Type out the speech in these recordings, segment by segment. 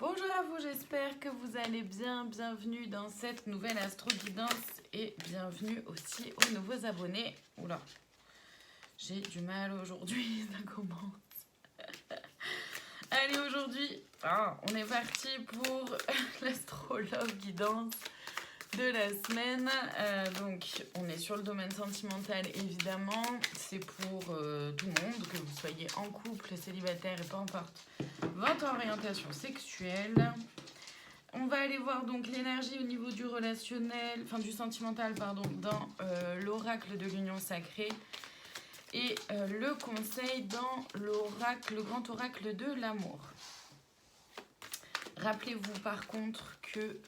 Bonjour à vous, j'espère que vous allez bien. Bienvenue dans cette nouvelle Astro Guidance et bienvenue aussi aux nouveaux abonnés. Oula, j'ai du mal aujourd'hui, ça commence. Allez, aujourd'hui, on est parti pour l'astrologue guidance de la semaine. Donc, on est sur le domaine sentimental, évidemment. C'est pour tout le monde, que vous soyez en couple, célibataire et peu importe votre orientation sexuelle. On va aller voir donc l'énergie au niveau du relationnel, enfin du sentimental, pardon, dans l'oracle de l'union sacrée et le conseil dans l'oracle, le grand oracle de l'amour. Rappelez-vous par contre que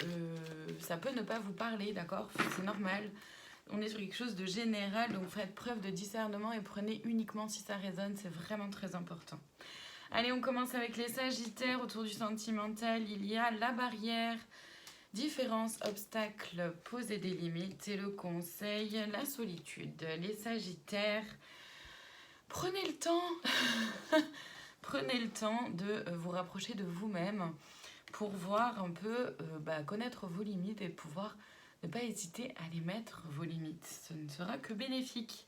ça peut ne pas vous parler, d'accord? C'est normal. On est sur quelque chose de général, donc faites preuve de discernement et prenez uniquement si ça résonne, c'est vraiment très important. Allez, on commence avec les Sagittaires. Autour du sentimental, il y a la barrière, différence, obstacles, poser des limites et le conseil, la solitude. Les Sagittaires, prenez le temps, prenez le temps de vous rapprocher de vous-même pour voir un peu, connaître vos limites et pouvoir ne pas hésiter à les mettre, vos limites. Ce ne sera que bénéfique.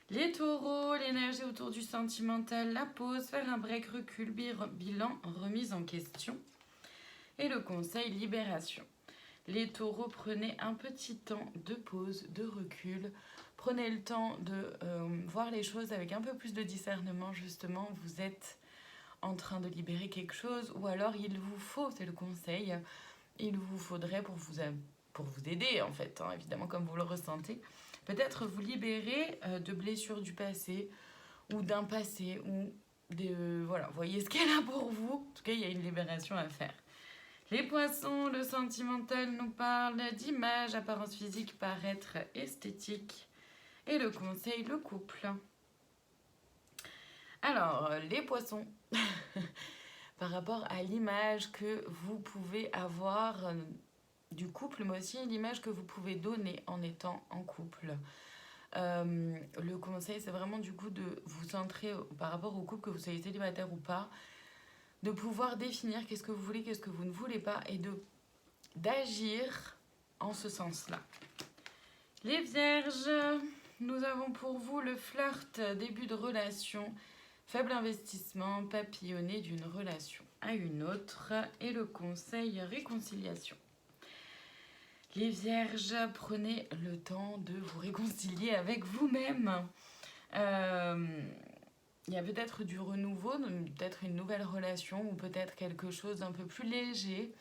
Les taureaux, l'énergie autour du sentimental, la pause, faire un break, recul, bilan, remise en question. Et le conseil, libération. Les taureaux, prenez un petit temps de pause, de recul. Prenez le temps de voir les choses avec un peu plus de discernement, justement. Vous êtes en train de libérer quelque chose ou alors il vous faut, c'est le conseil, il vous faudrait pour vous aider, en fait, hein, évidemment, comme vous le ressentez, peut-être vous libérer de blessures du passé ou d'un passé ou voilà, voyez ce qu'elle a pour vous. En tout cas, il y a une libération à faire. Les poissons, le sentimental nous parle d'image, apparence physique, paraître esthétique. Et le conseil, le couple. Alors, les poissons, par rapport à l'image que vous pouvez avoir du couple, mais aussi l'image que vous pouvez donner en étant en couple. Le conseil, c'est vraiment du coup de vous centrer par rapport au couple, que vous soyez célibataire ou pas, de pouvoir définir qu'est-ce que vous voulez, qu'est-ce que vous ne voulez pas et d'agir en ce sens-là. Les vierges, nous avons pour vous le flirt, début de relation, faible investissement, papillonner d'une relation à une autre et le conseil, réconciliation. Les vierges, prenez le temps de vous réconcilier avec vous-même. Il y a peut-être du renouveau, peut-être une nouvelle relation ou peut-être quelque chose d'un peu plus léger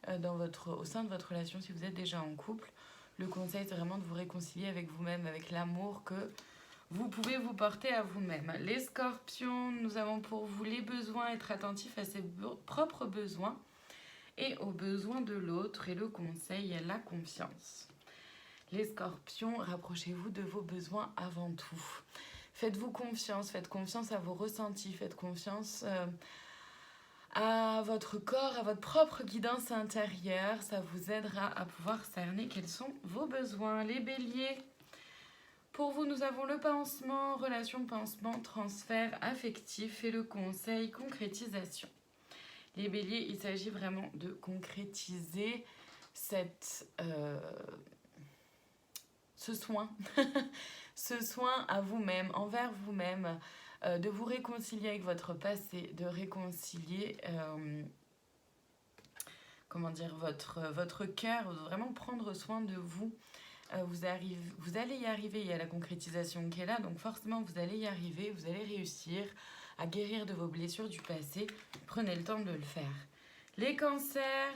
au sein de votre relation si vous êtes déjà en couple. Le conseil, c'est vraiment de vous réconcilier avec vous-même, avec l'amour que vous pouvez vous porter à vous-même. Les scorpions, nous avons pour vous les besoins, être attentif à ses propres besoins et aux besoins de l'autre et le conseil, la confiance. Les scorpions, rapprochez-vous de vos besoins avant tout. Faites-vous confiance, faites confiance à vos ressentis, faites confiance à votre corps, à votre propre guidance intérieure. Ça vous aidera à pouvoir cerner quels sont vos besoins. Les béliers, pour vous, nous avons le pansement, relation, pansement, transfert affectif et le conseil, concrétisation. Les béliers, il s'agit vraiment de concrétiser ce soin, ce soin à vous-même, envers vous-même, de vous réconcilier avec votre passé, de réconcilier votre cœur, vraiment prendre soin de vous. Vous allez y arriver, il y a la concrétisation qui est là, donc forcément vous allez y arriver, vous allez réussir à guérir de vos blessures du passé. Prenez le temps de le faire. Les cancers,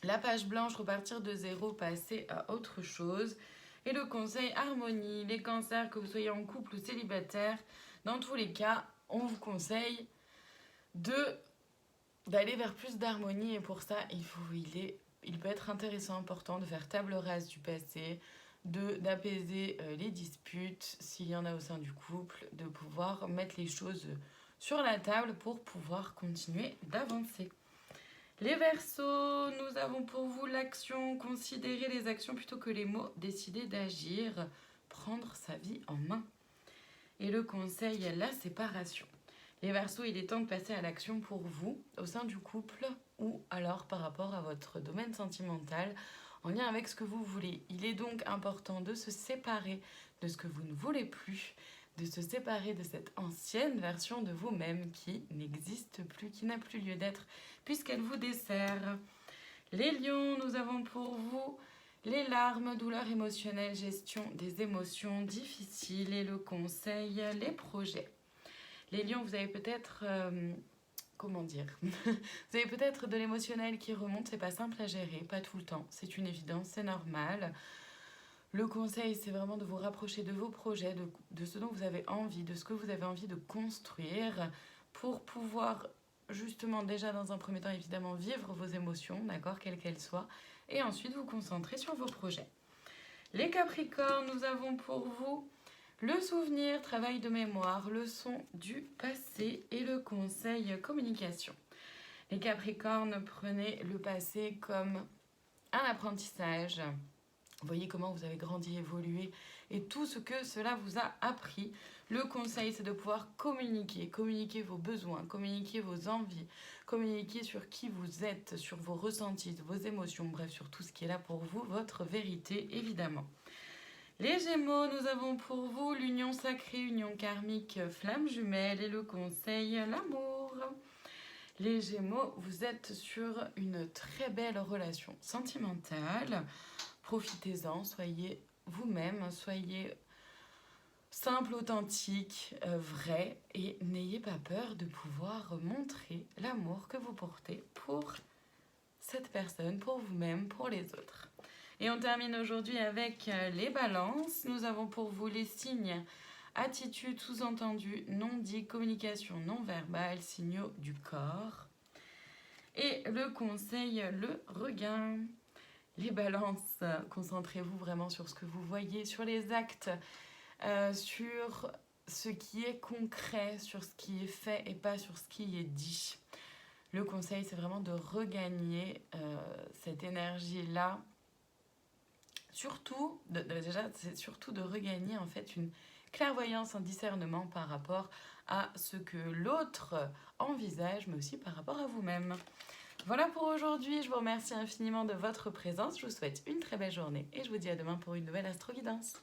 la page blanche, repartir de zéro, passer à autre chose. Et le conseil, harmonie. Les cancers, que vous soyez en couple ou célibataire, dans tous les cas, on vous conseille d'aller vers plus d'harmonie. Et pour ça, il peut être intéressant, important de faire table rase du passé, d'apaiser les disputes, s'il y en a au sein du couple, de pouvoir mettre les choses sur la table pour pouvoir continuer d'avancer. Les Verseaux, nous avons pour vous l'action, considérer les actions plutôt que les mots, décider d'agir, prendre sa vie en main. Et le conseil, la séparation. Les Verseaux, il est temps de passer à l'action pour vous, au sein du couple, ou alors par rapport à votre domaine sentimental, en lien avec ce que vous voulez. Il est donc important de se séparer de ce que vous ne voulez plus, de se séparer de cette ancienne version de vous-même qui n'existe plus, qui n'a plus lieu d'être, puisqu'elle vous dessert. Les lions, nous avons pour vous les larmes, douleurs émotionnelles, gestion des émotions difficiles et le conseil, les projets. Les lions, vous avez peut-être, comment dire, vous avez peut-être de l'émotionnel qui remonte, c'est pas simple à gérer, pas tout le temps, c'est une évidence, c'est normal. Le conseil, c'est vraiment de vous rapprocher de vos projets, de ce dont vous avez envie, de ce que vous avez envie de construire pour pouvoir justement déjà dans un premier temps évidemment vivre vos émotions, d'accord, quelles qu'elles soient, et ensuite vous concentrer sur vos projets. Les Capricornes, nous avons pour vous le souvenir, travail de mémoire, leçon du passé et le conseil communication. Les Capricornes, prenez le passé comme un apprentissage. Voyez comment vous avez grandi, évolué et tout ce que cela vous a appris. Le conseil, c'est de pouvoir communiquer vos besoins, communiquer vos envies, communiquer sur qui vous êtes, sur vos ressentis, vos émotions, bref, sur tout ce qui est là pour vous, votre vérité, évidemment. Les Gémeaux, nous avons pour vous l'union sacrée, union karmique, flamme jumelle et le conseil, l'amour. Les Gémeaux, vous êtes sur une très belle relation sentimentale. Profitez-en, soyez vous-même, soyez simple, authentique, vrai et n'ayez pas peur de pouvoir montrer l'amour que vous portez pour cette personne, pour vous-même, pour les autres. Et on termine aujourd'hui avec les balances. Nous avons pour vous les signes, attitude, sous-entendu, non-dit, communication non-verbale, signaux du corps. Et le conseil, le regain. Les balances, concentrez-vous vraiment sur ce que vous voyez, sur les actes, sur ce qui est concret, sur ce qui est fait et pas sur ce qui est dit. Le conseil, c'est vraiment de regagner cette énergie-là. Surtout, c'est surtout de regagner en fait une clairvoyance, un discernement par rapport à ce que l'autre envisage, mais aussi par rapport à vous-même. Voilà pour aujourd'hui, je vous remercie infiniment de votre présence, je vous souhaite une très belle journée et je vous dis à demain pour une nouvelle Astro Guidance.